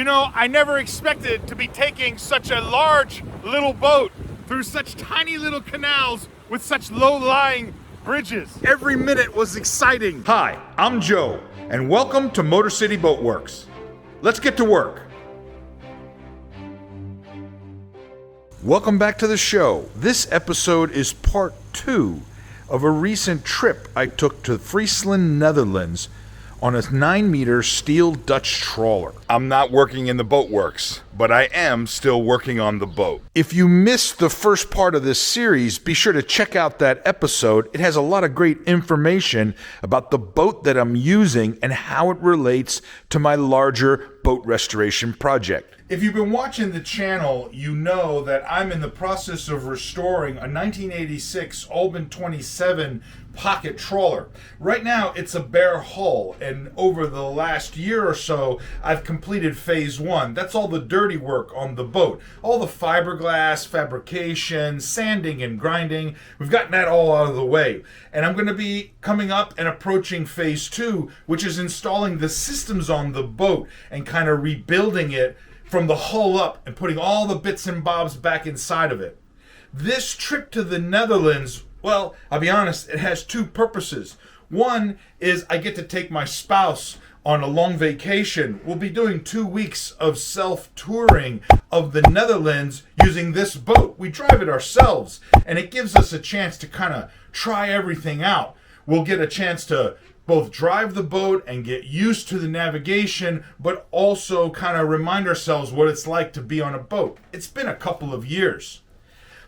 You know, I never expected to be taking such a large little boat through such tiny little canals with such low-lying bridges. Every minute was exciting. Hi, I'm Joe, and welcome to MotorCity Boat Works. Let's get to work. Welcome back to the show. This episode is part 2 of a recent trip I took to Friesland, Netherlands on a 9-meter steel Dutch trawler. I'm not working in the boat works, but I am still working on the boat. If you missed the first part of this series, be sure to check out that episode. It has a lot of great information about the boat that I'm using and how it relates to my larger boat restoration project. If you've been watching the channel, you know that I'm in the process of restoring a 1986 Ulben 27 pocket trawler. Right now, it's a bare hull, and over the last year or so, I've completed phase 1. That's all the dirty work on the boat. All the fiberglass, fabrication, sanding and grinding. We've gotten that all out of the way. And I'm going to be coming up and approaching phase 2, which is installing the systems on the boat and kind of rebuilding it from the hull up and putting all the bits and bobs back inside of it. This trip to the Netherlands, well, I'll be honest, it has 2 purposes. One is I get to take my spouse on a long vacation. We'll be doing 2 weeks of self-touring of the Netherlands using this boat. We drive it ourselves, and it gives us a chance to kind of try everything out. We'll get a chance to both drive the boat and get used to the navigation, but also kind of remind ourselves what it's like to be on a boat. It's been a couple of years.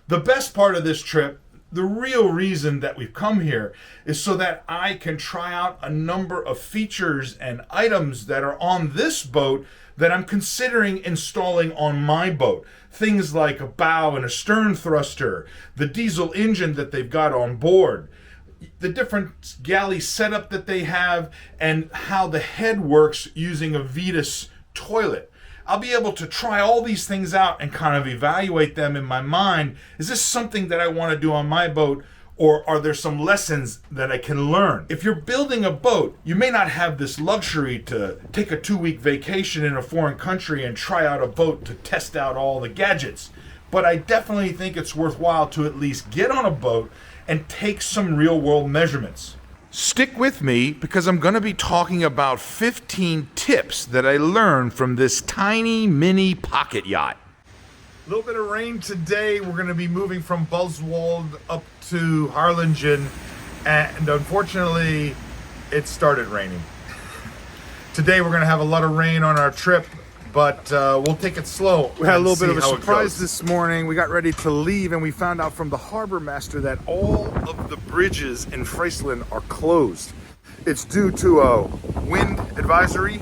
The best part of this trip, the real reason that we've come here, is so that I can try out a number of features and items that are on this boat that I'm considering installing on my boat. Things like a bow and a stern thruster, the diesel engine that they've got on board, the different galley setup that they have, and how the head works using a Vetus toilet. I'll be able to try all these things out and kind of evaluate them in my mind. Is this something that I want to do on my boat, or are there some lessons that I can learn? If you're building a boat, you may not have this luxury to take a 2-week vacation in a foreign country and try out a boat to test out all the gadgets. But I definitely think it's worthwhile to at least get on a boat and take some real-world measurements. Stick with me because I'm going to be talking about 15 tips that I learned from this tiny mini pocket yacht. A little bit of rain today. We're going to be moving from Buzzwald up to Harlingen, and unfortunately it started raining. Today we're going to have a lot of rain on our trip, but we'll take it slow. We had a little bit of a surprise this morning. We got ready to leave, and we found out from the harbor master that all of the bridges in Friesland are closed. It's due to a wind advisory.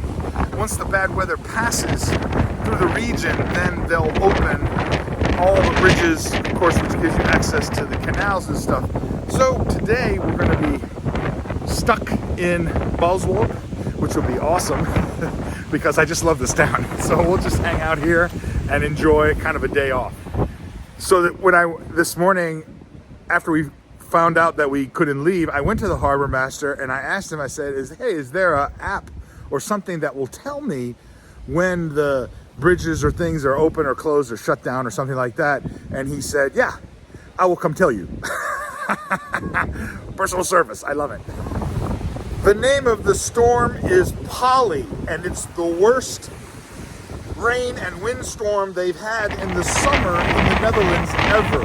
Once the bad weather passes through the region, then they'll open all the bridges, of course, which gives you access to the canals and stuff. So today we're going to be stuck in Buzzwald, which will be awesome. Because I just love this town. So we'll just hang out here and enjoy kind of a day off. So that this morning, after we found out that we couldn't leave, I went to the harbor master and I asked him, I said, is there an app or something that will tell me when the bridges or things are open or closed or shut down or something like that? And he said, yeah, I will come tell you. Personal service, I love it. The name of the storm is Polly, and it's the worst rain and windstorm they've had in the summer in the Netherlands ever.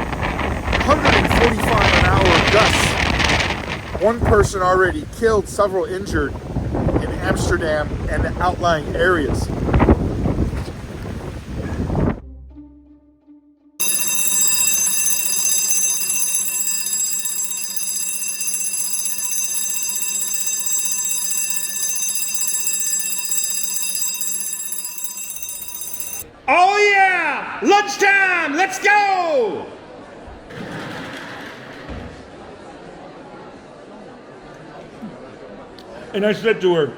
145-an-hour gusts. One person already killed, several injured in Amsterdam and outlying areas. Oh yeah! Lunchtime! Let's go! And I said to her,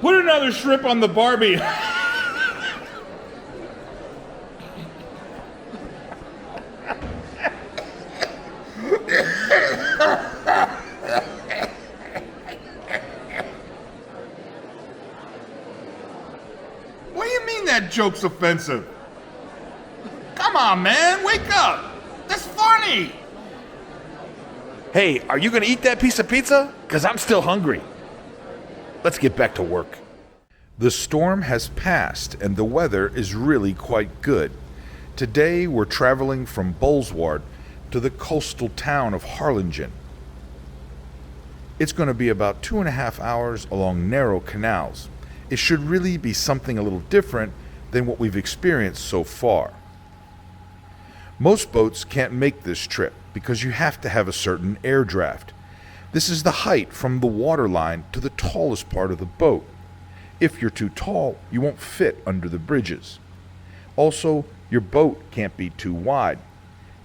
put another shrimp on the Barbie. What do you mean that joke's offensive? Come on, man, wake up. That's funny. Hey, are you gonna eat that piece of pizza? 'Cause I'm still hungry. Let's get back to work. The storm has passed and the weather is really quite good. Today we're traveling from Bolsward to the coastal town of Harlingen. It's going to be about 2.5 hours along narrow canals. It should really be something a little different than what we've experienced so far. Most boats can't make this trip because you have to have a certain air draft. This is the height from the waterline to the tallest part of the boat. If you're too tall, you won't fit under the bridges. Also, your boat can't be too wide,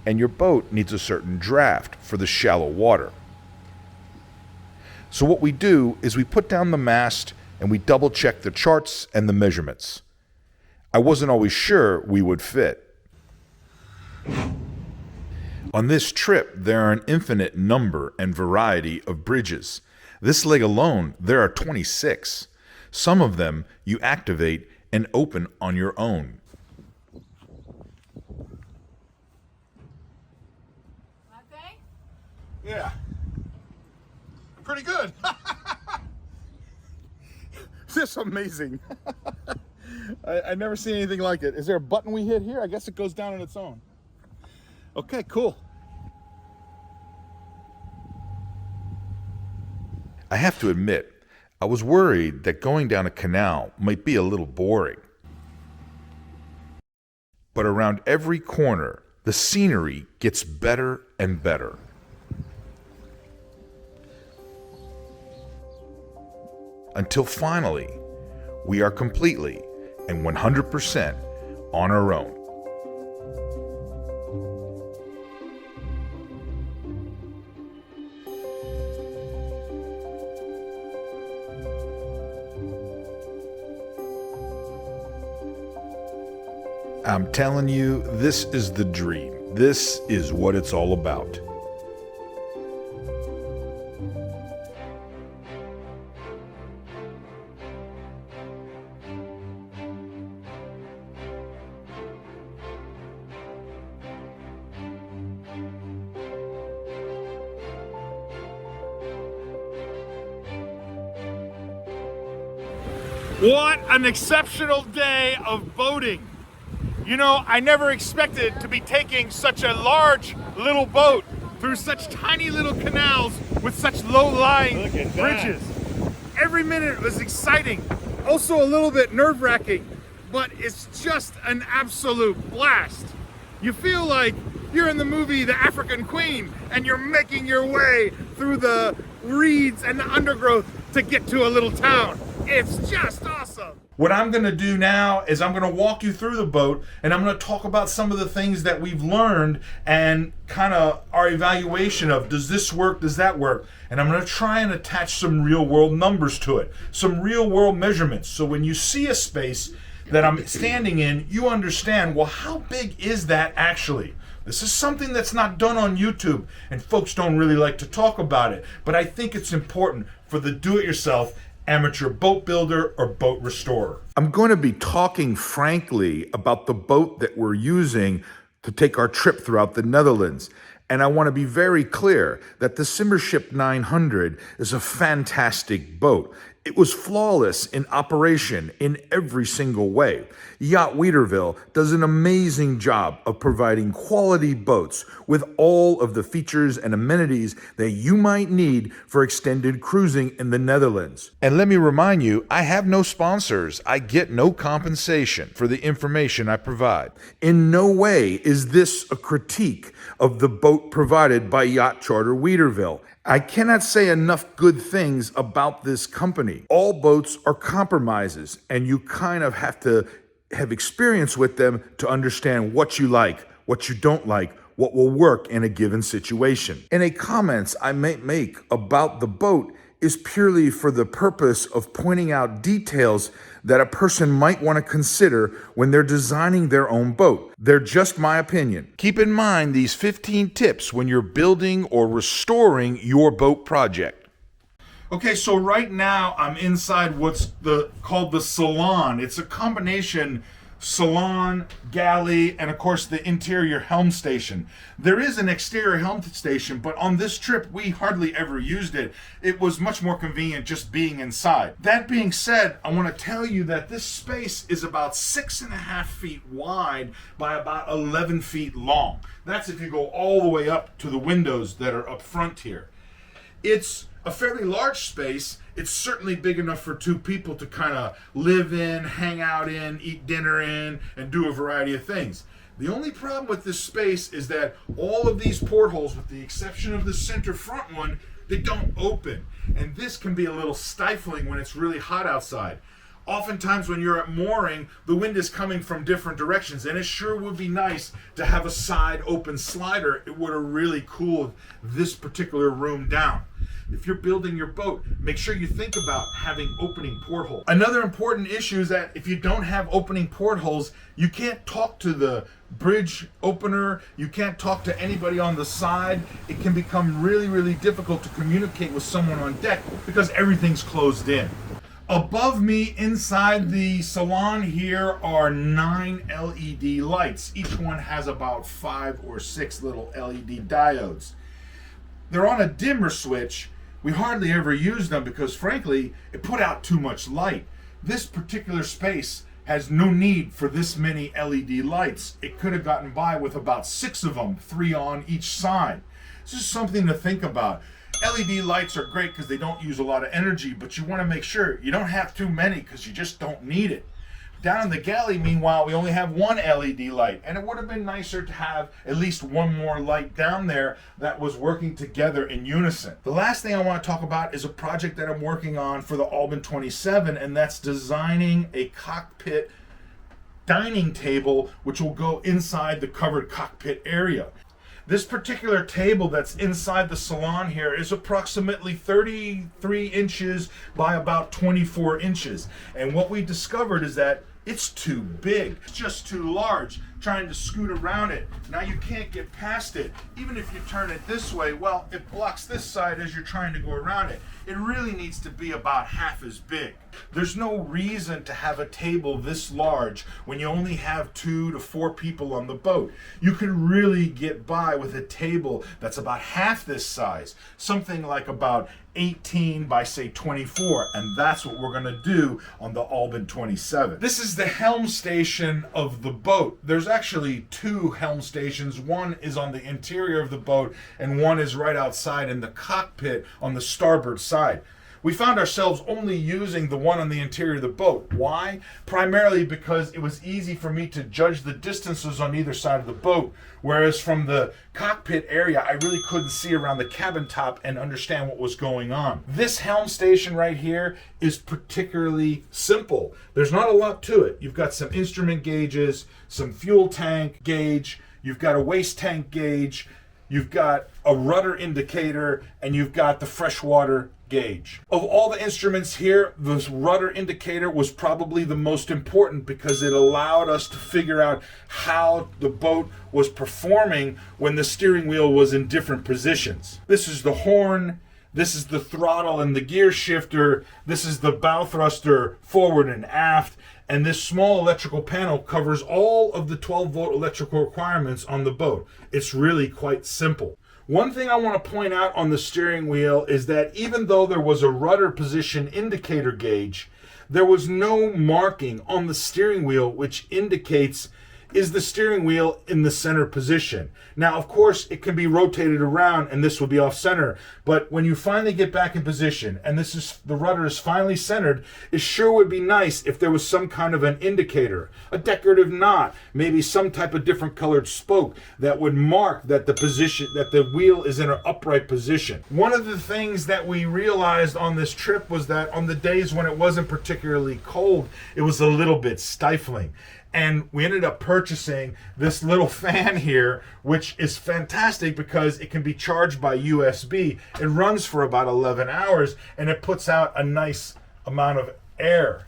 and your boat needs a certain draft for the shallow water. So what we do is we put down the mast and we double check the charts and the measurements. I wasn't always sure we would fit. On this trip, there are an infinite number and variety of bridges. This leg alone, there are 26. Some of them you activate and open on your own. Yeah. Pretty good. This is amazing. I never seen anything like it. Is there a button we hit here? I guess it goes down on its own. Okay, cool. I have to admit, I was worried that going down a canal might be a little boring. But around every corner, the scenery gets better and better. Until finally, we are completely and 100% on our own. I'm telling you, this is the dream. This is what it's all about. What an exceptional day of boating. You know, I never expected to be taking such a large little boat through such tiny little canals with such low-lying bridges. Every minute was exciting, also a little bit nerve-wracking, but it's just an absolute blast. You feel like you're in the movie The African Queen and you're making your way through the reeds and the undergrowth to get to a little town. It's just awesome. What I'm going to do now is I'm going to walk you through the boat and I'm going to talk about some of the things that we've learned and kind of our evaluation of does this work, does that work? And I'm going to try and attach some real world numbers to it, some real world measurements. So when you see a space that I'm standing in, you understand, well, how big is that actually? This is something that's not done on YouTube and folks don't really like to talk about it. But I think it's important for the do-it-yourself amateur boat builder or boat restorer. I'm going to be talking frankly about the boat that we're using to take our trip throughout the Netherlands. And I want to be very clear that the Simmerskip 900 is a fantastic boat. It was flawless in operation in every single way. Yacht Weterville does an amazing job of providing quality boats with all of the features and amenities that you might need for extended cruising in the Netherlands. And let me remind you, I have no sponsors. I get no compensation for the information I provide. In no way is this a critique of the boat provided by Yacht Charter Weterville. I cannot say enough good things about this company. All boats are compromises, and you kind of have to have experience with them to understand what you like, what you don't like, what will work in a given situation. Any comments I may make about the boat is purely for the purpose of pointing out details that a person might want to consider when they're designing their own boat. They're just my opinion. Keep in mind these 15 tips when you're building or restoring your boat project. Okay, so right now I'm inside what's called the Salon. It's a combination Salon, Galley, and of course the interior helm station. There is an exterior helm station, but on this trip we hardly ever used it. It was much more convenient just being inside. That being said, I want to tell you that this space is about 6.5 feet wide by about 11 feet long. That's if you go all the way up to the windows that are up front here. It's a fairly large space. It's certainly big enough for two people to kind of live in, hang out in, eat dinner in, and do a variety of things. The only problem with this space is that all of these portholes, with the exception of the center front one, they don't open. And this can be a little stifling when it's really hot outside. Oftentimes when you're at mooring, the wind is coming from different directions, and it sure would be nice to have a side open slider. It would have really cooled this particular room down. If you're building your boat, make sure you think about having opening portholes. Another important issue is that if you don't have opening portholes, you can't talk to the bridge opener, you can't talk to anybody on the side. It can become really, really difficult to communicate with someone on deck because everything's closed in. Above me inside the Salon here are 9 LED lights. Each one has about 5 or 6 little LED diodes. They're on a dimmer switch. We hardly ever use them because frankly, it put out too much light. This particular space has no need for this many LED lights. It could have gotten by with about 6 of them, 3 on each side. This is something to think about. LED lights are great because they don't use a lot of energy, but you want to make sure you don't have too many because you just don't need it. Down in the galley, meanwhile, we only have 1 LED light, and it would have been nicer to have at least 1 more light down there that was working together in unison. The last thing I want to talk about is a project that I'm working on for the Albin 27, and that's designing a cockpit dining table which will go inside the covered cockpit area. This particular table that's inside the Salon here is approximately 33 inches by about 24 inches. And what we discovered is that it's too big. It's just too large. Trying to scoot around it. Now you can't get past it. Even if you turn it this way, well, it blocks this side as you're trying to go around it. It really needs to be about half as big. There's no reason to have a table this large when you only have 2 to 4 people on the boat. You can really get by with a table that's about half this size, something like about 18 by say 24, and that's what we're going to do on the Albin 27. This is the helm station of the boat. There's actually 2 helm stations. One is on the interior of the boat and one is right outside in the cockpit on the starboard side. We found ourselves only using the one on the interior of the boat. Why? Primarily because it was easy for me to judge the distances on either side of the boat, whereas from the cockpit area, I really couldn't see around the cabin top and understand what was going on. This helm station right here is particularly simple. There's not a lot to it. You've got some instrument gauges, some fuel tank gauge, you've got a waste tank gauge, you've got a rudder indicator, and you've got the freshwater gauge. Of all the instruments here, this rudder indicator was probably the most important because it allowed us to figure out how the boat was performing when the steering wheel was in different positions. This is the horn, this is the throttle and the gear shifter, this is the bow thruster forward and aft, and this small electrical panel covers all of the 12-volt electrical requirements on the boat. It's really quite simple. One thing I want to point out on the steering wheel is that even though there was a rudder position indicator gauge, there was no marking on the steering wheel which indicates is the steering wheel in the center position. Now, of course, it can be rotated around and this will be off center, but when you finally get back in position and the rudder is finally centered, it sure would be nice if there was some kind of an indicator, a decorative knot, maybe some type of different colored spoke that would mark that the wheel is in an upright position. One of the things that we realized on this trip was that on the days when it wasn't particularly cold, it was a little bit stifling. And we ended up purchasing this little fan here, which is fantastic because it can be charged by USB. It runs for about 11 hours and it puts out a nice amount of air.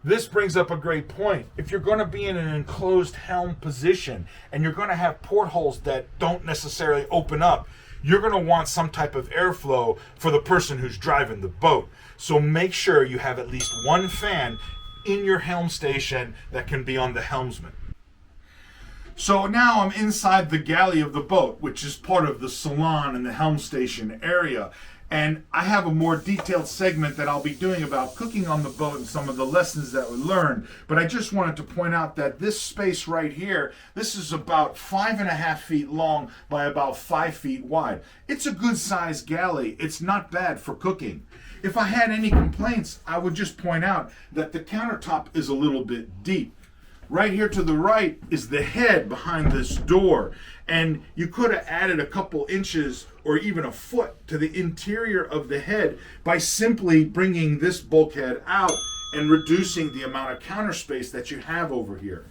This brings up a great point. If you're going to be in an enclosed helm position and you're going to have portholes that don't necessarily open up, you're going to want some type of airflow for the person who's driving the boat. So make sure you have at least one fan in your helm station that can be on the helmsman. So now I'm inside the galley of the boat, which is part of the Salon and the helm station area. And I have a more detailed segment that I'll be doing about cooking on the boat and some of the lessons that we learned. But I just wanted to point out that this space right here, this is about 5.5 feet long by about 5 feet wide. It's a good sized galley. It's not bad for cooking. If I had any complaints, I would just point out that the countertop is a little bit deep. Right here to the right is the head behind this door, and you could have added a couple inches or even a foot to the interior of the head by simply bringing this bulkhead out and reducing the amount of counter space that you have over here.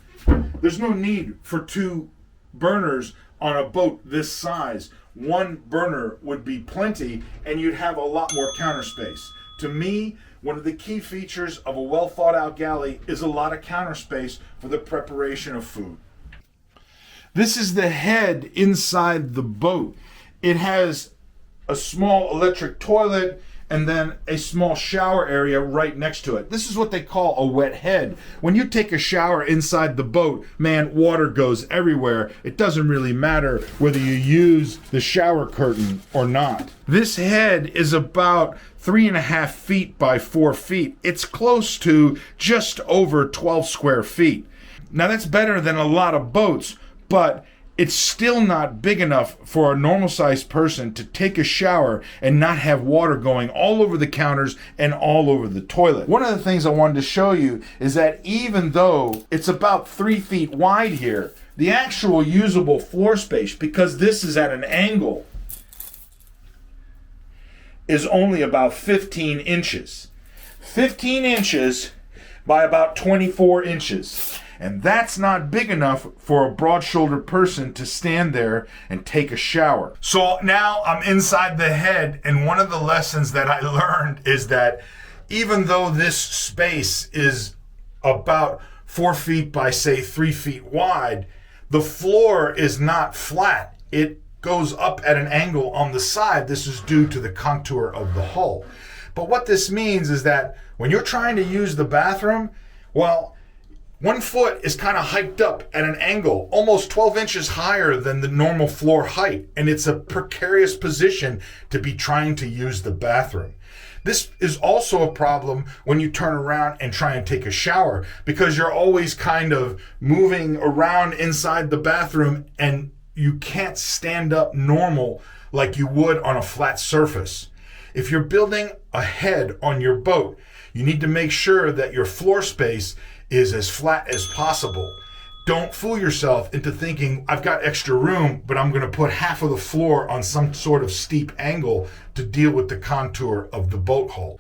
There's no need for two burners on a boat this size. One burner would be plenty and you'd have a lot more counter space. To me, one of the key features of a well thought out galley is a lot of counter space for the preparation of food. This is the head inside the boat. It has a small electric toilet and then a small shower area right next to it. This is what they call a wet head. When you take a shower inside the boat, man, water goes everywhere. It doesn't really matter whether you use the shower curtain or not. This head is about 3.5 feet by 4 feet. It's close to just over 12 square feet. Now that's better than a lot of boats, but it's still not big enough for a normal sized person to take a shower and not have water going all over the counters and all over the toilet. One of the things I wanted to show you is that even though it's about 3 feet wide here, the actual usable floor space, because this is at an angle, is only about 15 inches. 15 inches by about 24 inches. And that's not big enough for a broad-shouldered person to stand there and take a shower. So now I'm inside the head, and one of the lessons that I learned is that even though this space is about 4 feet by, say, 3 feet wide, the floor is not flat. It goes up at an angle on the side. This is due to the contour of the hull. But what this means is that when you're trying to use the bathroom, well, 1 foot is kind of hiked up at an angle, almost 12 inches higher than the normal floor height, and it's a precarious position to be trying to use the bathroom. This is also a problem when you turn around and try and take a shower, because you're always kind of moving around inside the bathroom and you can't stand up normal like you would on a flat surface. If you're building a head on your boat, you need to make sure that your floor space is as flat as possible. Don't fool yourself into thinking, I've got extra room, but I'm going to put half of the floor on some sort of steep angle to deal with the contour of the boat hull.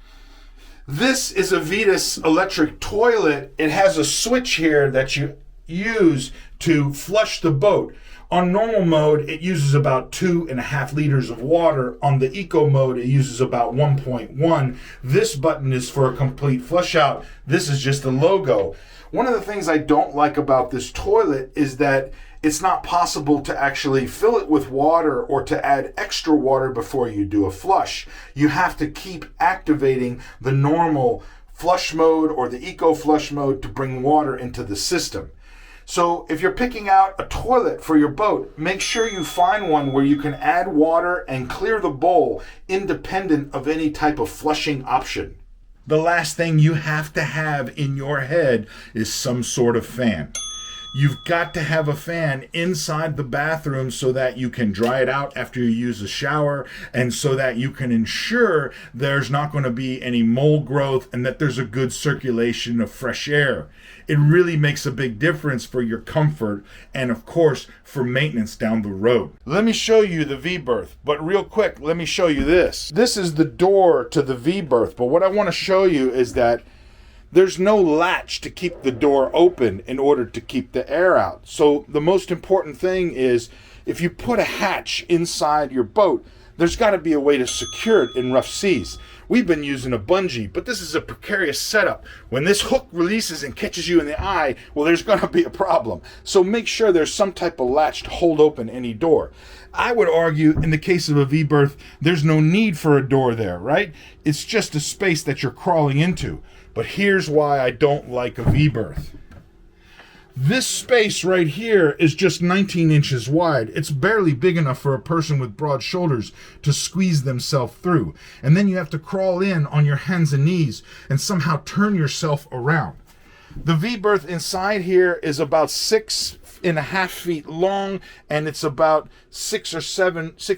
This is a Vetus electric toilet. It has a switch here that you use to flush the boat. On normal mode, it uses about 2.5 liters of water. On the eco mode, it uses about 1.1. This button is for a complete flush out. This is just the logo. One of the things I don't like about this toilet is that it's not possible to actually fill it with water or to add extra water before you do a flush. You have to keep activating the normal flush mode or the eco flush mode to bring water into the system. So if you're picking out a toilet for your boat, make sure you find one where you can add water and clear the bowl independent of any type of flushing option. The last thing you have to have in your head is some sort of fan. You've got to have a fan inside the bathroom so that you can dry it out after you use a shower, and so that you can ensure there's not going to be any mold growth and that there's a good circulation of fresh air. It really makes a big difference for your comfort and, of course, for maintenance down the road. Let me show you the V-berth, but real quick, let me show you this. This is the door to the V-berth, but what I want to show you is that there's no latch to keep the door open in order to keep the air out. So the most important thing is, if you put a hatch inside your boat, there's got to be a way to secure it in rough seas. we've been using a bungee, but this is a precarious setup. When this hook releases and catches you in the eye, well, there's going to be a problem. So make sure there's some type of latch to hold open any door. I would argue in the case of a V-berth, there's no need for a door there, right? It's just a space that you're crawling into. But here's why I don't like a V-berth. This space right here is just 19 inches wide. It's barely big enough for a person with broad shoulders to squeeze themselves through. And then you have to crawl in on your hands and knees and somehow turn yourself around. The V-berth inside here is about 6.5 feet long, and it's about 6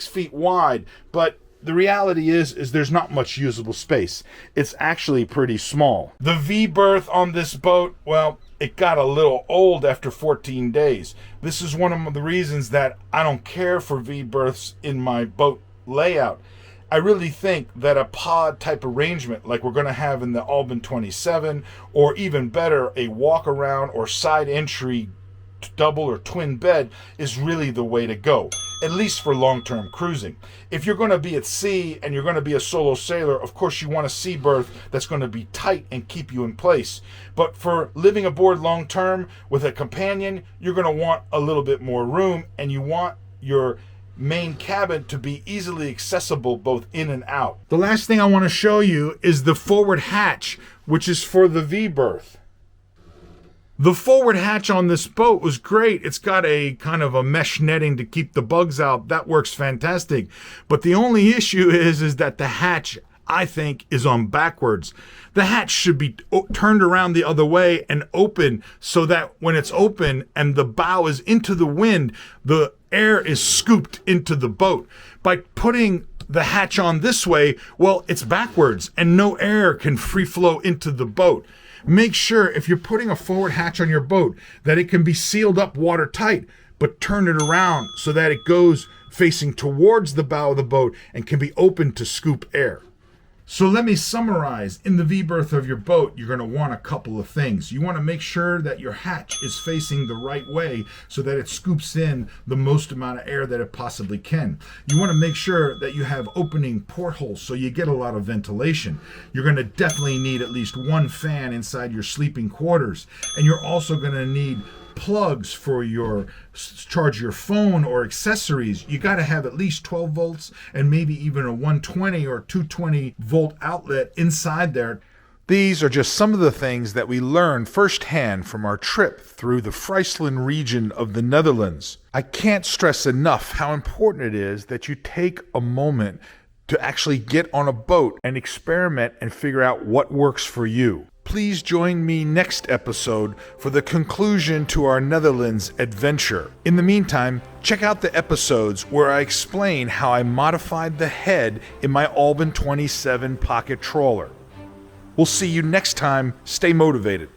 feet wide. But the reality is there's not much usable space. It's actually pretty small. The V-berth on this boat, well, it got a little old after 14 days. This is one of the reasons that I don't care for V-berths in my boat layout. I really think that a pod type arrangement like we're going to have in the Albin 27, or even better, a walk around or side entry double or twin bed is really the way to go, at least for long-term cruising. If you're going to be at sea and you're going to be a solo sailor, of course you want a sea berth that's going to be tight and keep you in place. But for living aboard long-term with a companion, you're going to want a little bit more room, and you want your main cabin to be easily accessible both in and out. The last thing I want to show you is the forward hatch, which is for the V-berth. The forward hatch on this boat was great. It's got a kind of a mesh netting to keep the bugs out. That works fantastic. But the only issue is that the hatch, I think, is on backwards. The hatch should be turned around the other way and open, so that when it's open and the bow is into the wind, the air is scooped into the boat. By putting the hatch on this way, well, it's backwards and no air can free flow into the boat. Make sure if you're putting a forward hatch on your boat that it can be sealed up watertight, but turn it around so that it goes facing towards the bow of the boat and can be open to scoop air. So let me summarize. In the V-berth of your boat, you're going to want a couple of things. You want to make sure that your hatch is facing the right way so that it scoops in the most amount of air that it possibly can. You want to make sure that you have opening portholes so you get a lot of ventilation. You're going to definitely need at least one fan inside your sleeping quarters. And you're also going to need plugs for your charge your phone or accessories. You got to have at least 12 volts and maybe even a 120 or 220 volt outlet inside there. These are just some of the things that we learned firsthand from our trip through the Friesland region of the Netherlands. I can't stress enough how important it is that you take a moment to actually get on a boat and experiment and figure out what works for you. Please join me next episode for the conclusion to our Netherlands adventure. In the meantime, check out the episodes where I explain how I modified the head in my Albin 27 pocket trawler. We'll see you next time. Stay motivated.